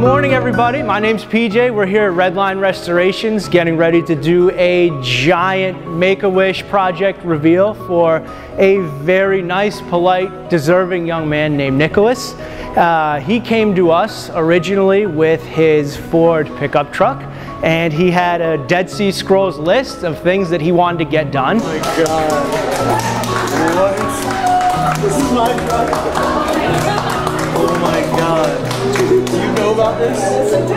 morning, everybody. My name's PJ. We're here at Redline Restorations getting ready to do a giant Make-A-Wish project reveal for a very nice, polite, deserving young man named Nicholas. He came to us originally with his Ford pickup truck, and he had a Dead Sea Scrolls list of things that he wanted to get done. Oh my God. What? This is my truck. Oh my God. Do you know about this? Yes, I do.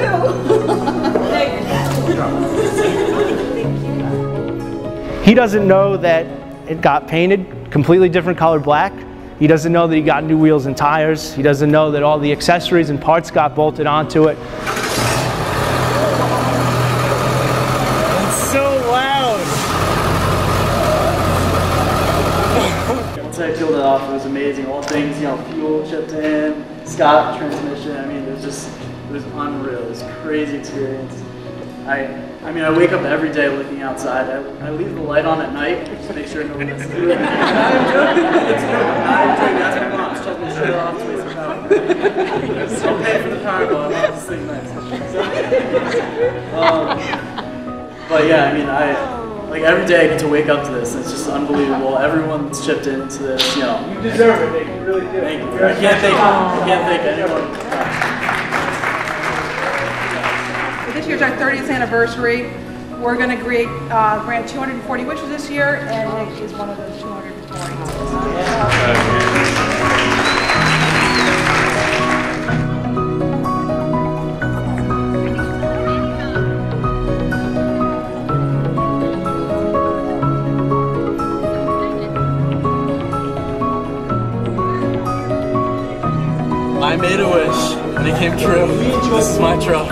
He doesn't know that it got painted completely different color black. He doesn't know that he got new wheels and tires. He doesn't know that all the accessories and parts got bolted onto it. It's so loud. Once I peeled it off, it was amazing. All things, you know, fuel chipped in, Scott transmission. I mean, it was unreal. It was a crazy experience. I mean, I wake up every day looking outside. I leave the light on at night just to make sure no one is doing it. I'm joking. It's no, I'm joking. That's my mom. She's checking the shit off to waste power. I'll pay for the power bill. I want this thing nice. But yeah, I mean, like every day I get to wake up to this. It's just unbelievable. Everyone's chipped into this. You know. You deserve it, Nick. You really do. Thank you. I can't thank anyone. This year's our 30th anniversary. We're going to grant 240 wishes this year, and Nick is one of those 240. I made a wish, and it came true. This is my truck.